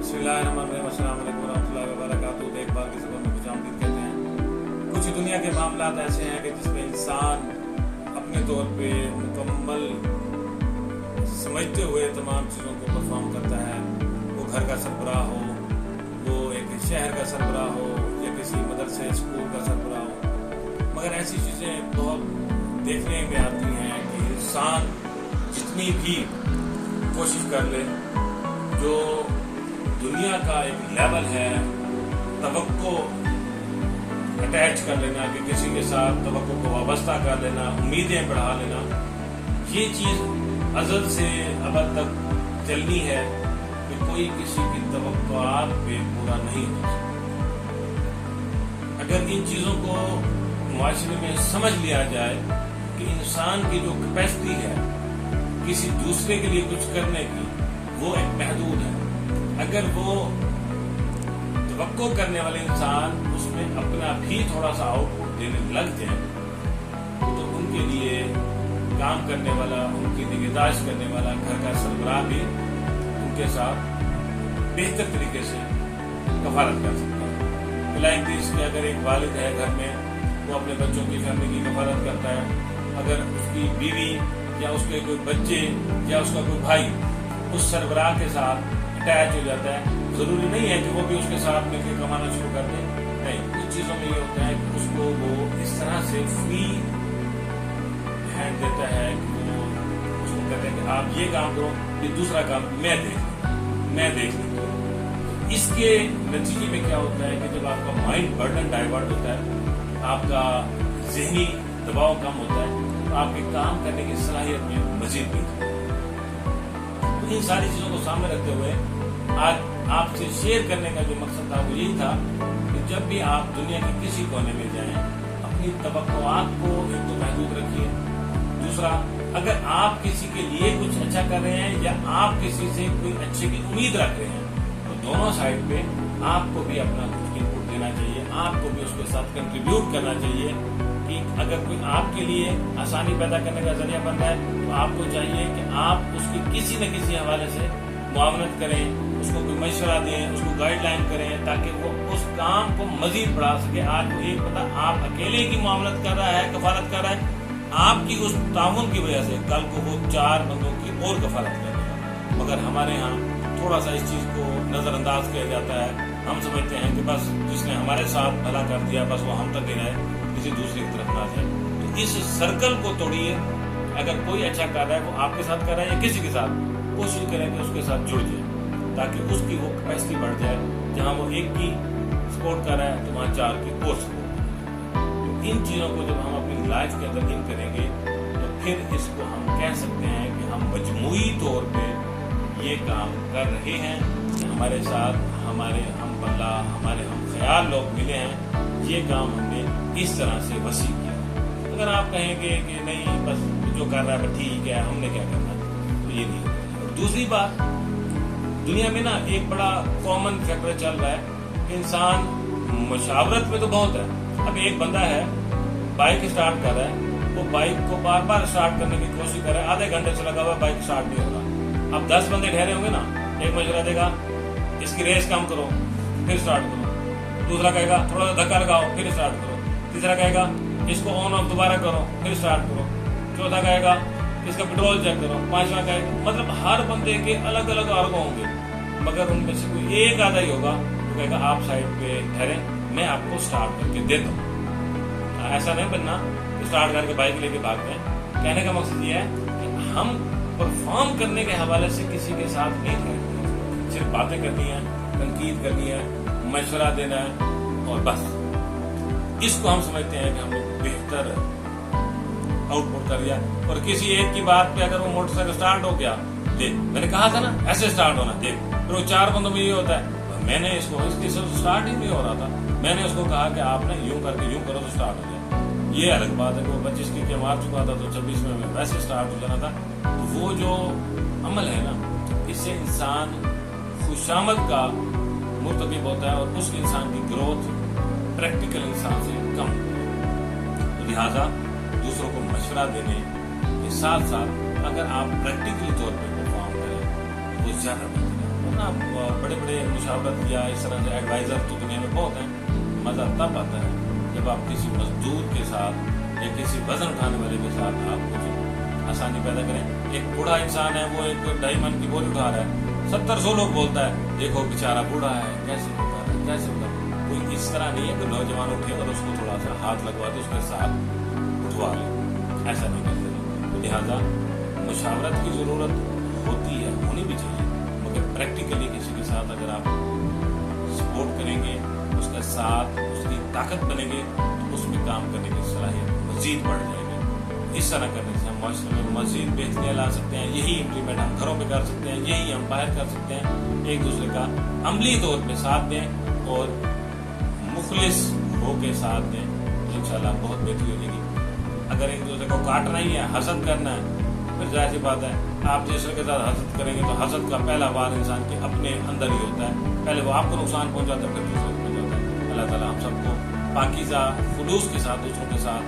बिस्मिल्लाहिर्रहमानिर्रहीम, अस्सलाम वालेकुम रहमतुल्लाहि व बरकातुहू। देखभाल की ज़बान में खुशामदीद कहते हैं। कुछ दुनिया के मामलात ऐसे हैं कि जिसमें इंसान अपने तौर पे मुकम्मल समझते हुए तमाम चीज़ों को परफॉर्म करता है। वो घर का सरबराह हो, वो एक शहर का सरबराह हो, या किसी मदरसे स्कूल का सरबराह हो। मगर ऐसी चीज़ें बहुत देखने में आती हैं कि इंसान जितनी भी कोशिश कर ले, जो दुनिया का एक लेवल है तवक्को अटैच कर लेना, कि किसी के साथ तवक्को को वाबस्ता कर लेना, उम्मीदें बढ़ा लेना, ये चीज़ अज़ल से अबद तक चलनी है कि कोई किसी की तवक्कुआत पे पूरा नहीं हो सकता। अगर इन चीज़ों को मुआशरे में समझ लिया जाए कि इंसान की जो कैपेसिटी है किसी दूसरे के लिए कुछ करने की, वो एक महदूद है। अगर वो तवक्को करने वाले इंसान उसमें अपना भी थोड़ा सा आउटपुट देने लग जाए तो उनके लिए काम करने वाला, उनकी निगहदाश्त करने वाला घर का सरबराह भी उनके साथ बेहतर तरीके से कफालत कर सकता है। लाइक दिस कि अगर एक वालिद है घर में, वो अपने बच्चों की फैमिली की कफालत करता है। अगर उसकी बीवी या उसके कोई बच्चे या उसका कोई भाई उस सरबराह के साथ अटैच हो जाता है, जरूरी नहीं है कि वो भी उसके साथ मिलकर कमाना शुरू कर दे। नहीं, कुछ चीजों में ये होता है कि उसको वो इस तरह से फ्री हैंड देता है कि वो उसको कहते हैं कि आप ये काम करो, ये दूसरा काम मैं देख लेता हूँ। इसके नतीजे में क्या होता है कि जब आपका माइंड बर्डन डाइवर्ट होता है, आपका जहनी दबाव कम होता है, तो आपके काम करने की सलाहियत में मजीद भी। इन सारी चीजों को सामने रखते हुए आज आपसे शेयर करने का जो मकसद था वो यही था कि जब भी आप दुनिया के किसी कोने में जाएं, अपनी तवक्कुआत को एक तो महदूद रखिए। दूसरा, अगर आप किसी के लिए कुछ अच्छा कर रहे हैं या आप किसी से कोई अच्छे की उम्मीद रख रहे हैं, तो दोनों साइड पे आपको भी अपना कुछ इनपुट देना चाहिए, आपको भी उसके साथ कंट्रीब्यूट करना चाहिए। कि अगर कोई आपके लिए आसानी पैदा करने का जरिया बन रहा है तो आपको चाहिए कि आप उसकी किसी न किसी हवाले से मुआवनत करें, उसको कोई मशवरा दें, उसको गाइडलाइन करें, ताकि वो उस काम को मजीद बढ़ा सके। आज वो एक पता आप अकेले की मुआवनत कर रहा है, कफालत कर रहा है, आपकी उस ताउन की वजह से कल को वो 4 बंदों की और कफालत करेगा। मगर हमारे यहाँ थोड़ा सा इस चीज को नजरअंदाज किया जाता है। हम समझते हैं कि बस जिसने हमारे साथ भला कर दिया बस वो हम तक ही रहे, किसी दूसरे की तरफ ना जाए। तो इस सर्कल को तोड़िए। अगर कोई अच्छा कर रहा है, वो आपके साथ कर रहा है या किसी के साथ, कोशिश करें कि उसके साथ जुड़ जाए, ताकि उसकी वो कैपेसिटी बढ़ जाए। जहां वो एक की सपोर्ट कर रहा है तो वहां 4 की और सपोर्ट करें। इन चीजों को जब हम अपनी लाइफ के अंदर इन करेंगे तो फिर इसको हम कह सकते हैं कि हम मजमूई तौर पे ये काम कर रहे हैं कि हमारे साथ हमारे हम बल्ला, हमारे हम ख्याल लोग मिले हैं, ये काम हमने इस तरह से वसी किया। अगर आप कहेंगे कि नहीं बस जो कर रहा है ठीक है, हमने क्या करना, तो ये नहीं होगा। दूसरी बात, दुनिया में ना एक बड़ा कॉमन फैक्टर चल रहा है, इंसान मुशावरत में तो बहुत है। अब एक बंदा है बाइक स्टार्ट कर रहा है, वो बाइक को बार बार स्टार्ट करने की कोशिश कर रहा है, आधे घंटे से लगा हुआ बाइक स्टार्ट नहीं हो रहा। अब 10 बंदे ठहरे होंगे ना, एक मशवरा देगा इसकी रेस कम करो, फिर स्टार्ट करो। दूसरा कहेगा थोड़ा सा धक्का लगाओ, फिर स्टार्ट करो। तीसरा कहेगा इसको ऑन ऑफ दोबारा करो, फिर स्टार्ट करो। चौथा कहेगा इसका पेट्रोल चेक करो। पांचवा कहेगा, मतलब हर बंदे के अलग अलग आर्ग होंगे, मगर उनमें से कोई एक आधा ही होगा तो कहेगा आप साइड पे ठहरे, मैं आपको स्टार्ट करके देता हूँ। ऐसा नहीं बनना स्टार्ट करके बाइक लेके भाग गए। कहने का मकसद ये है कि हम परफॉर्म करने के हवाले से किसी के साथ नहीं करेंगे, सिर्फ बातें करनी है, तनकीद करनी है, मशवरा देना है और बस। इसको हम समझते हैं कि हम लोग बेहतर आउटपुट कर दिया। और किसी एक की बात पे अगर वो मोटरसाइकिल स्टार्ट हो गया, देख मैंने कहा था ना ऐसे स्टार्ट होना, देख फिर वो 4 बंदों में ये होता है मैंने इसको इसके स्टार्ट ही नहीं हो रहा था, मैंने उसको कहा कि आपने यूं करके यूं करो तो स्टार्ट हो जाए। ये अलग बात है कि वो 25 की मार चुका था तो 26 में वैसे स्टार्ट हो जाना था। तो वो जो अमल है ना, इससे इंसान खुशामद का मुर्तकिब होता है और उस इंसान की ग्रोथ प्रैक्टिकल इंसान से कम होती है। लिहाजा दूसरों को मशवरा देने के साथ साथ अगर आप प्रैक्टिकली तौर पर परफॉर्म करें तो ज्यादा बेहतर है। ना बड़े बड़े मुशावरत या इस तरह से एडवाइज़र तो दुनिया में बहुत हैं। मज़ा तब आता है जब आप किसी मजदूर के साथ या किसी वजन उठाने वाले के साथ आप कुछ आसानी पैदा करें। एक बूढ़ा इंसान है, वो एक 2.5 मन की बोझ उठा रहा है, 70-100 लोग बोलता है देखो बेचारा बूढ़ा है, कैसे उठा रहा है, कैसे उठा। कोई इस तरह नहीं है कि नौजवान उठे और उसको थोड़ा सा हाथ लगवा दे, उसके साथ उठवा ले, ऐसा नहीं करते। लिहाजा मुशावरत की ज़रूरत होती है, होनी भी चाहिए, मगर प्रैक्टिकली किसी के साथ अगर आप सपोर्ट करेंगे, उसके साथ उसकी ताकत बनेगी, तो उसमें काम करने की सलाहियत मज़ीद बढ़ जाएगी। इस तरह करने से हम माशरे में मज़ीद बेहतरी ला सकते हैं। यही इम्प्लीमेंट हम घरों में कर सकते हैं, यही हम बाहर कर सकते हैं। एक दूसरे का अमली तौर पे साथ दें और मुखलिस हो के साथ दें, तो इंशाल्लाह बहुत बेहतरी हो जाएगी। अगर एक दूसरे को काटना ही है, हसद करना है, फिर जाहिर सी बात है आप दूसरे के साथ हसद करेंगे तो हसद का पहला वार इंसान के अपने अंदर ही होता है। पहले वो आपको नुकसान पहुंचाता है, फिर दूसरे को पहुंचाता है। अल्लाह ताला हम सबको पाकीज़ा खुलूस के साथ दूसरों के साथ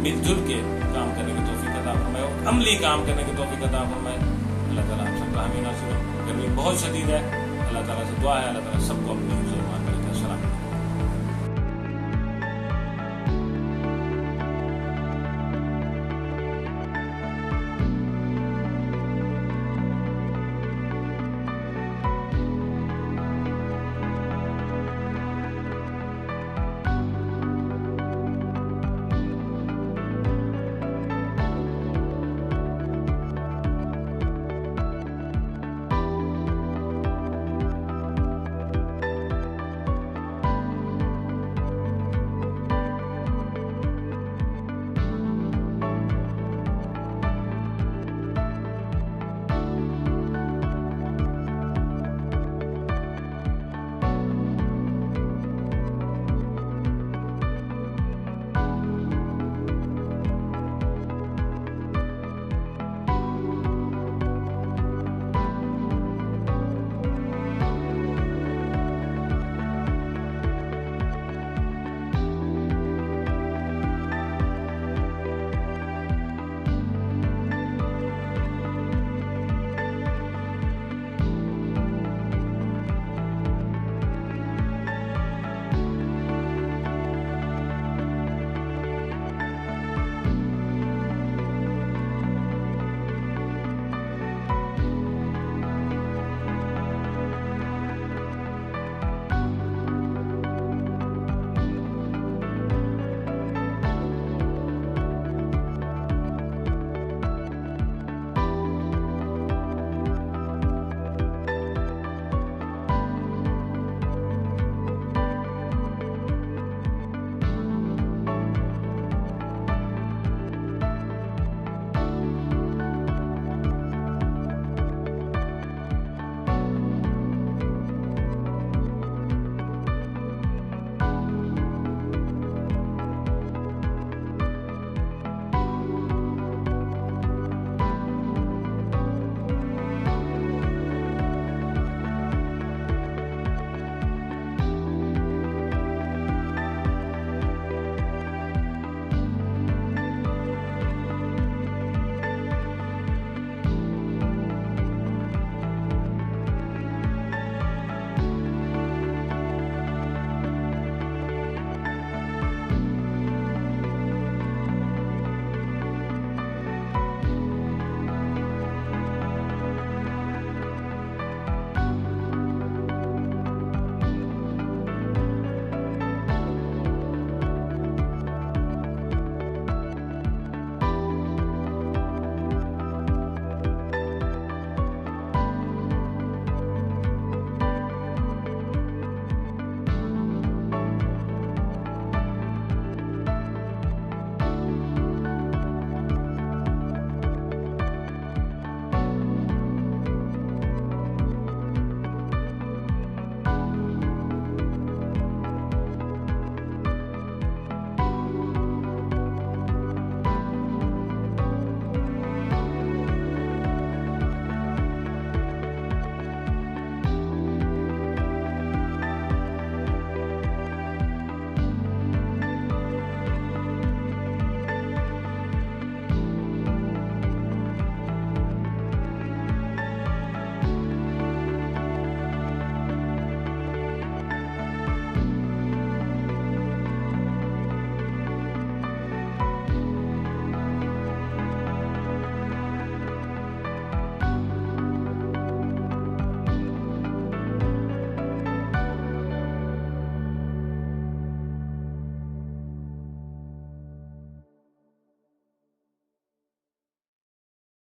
मिलजुल के काम करने की तौफीक अता फरमाए और अमली काम करने की तौफीक अता फरमाए। अल्लाह ताला हम सबका हामी नासिर। गर्मी बहुत शदीद है, अल्लाह ताला से दुआ है अल्लाह ताला सबको अपने हिफ्ज़-ओ-अमान में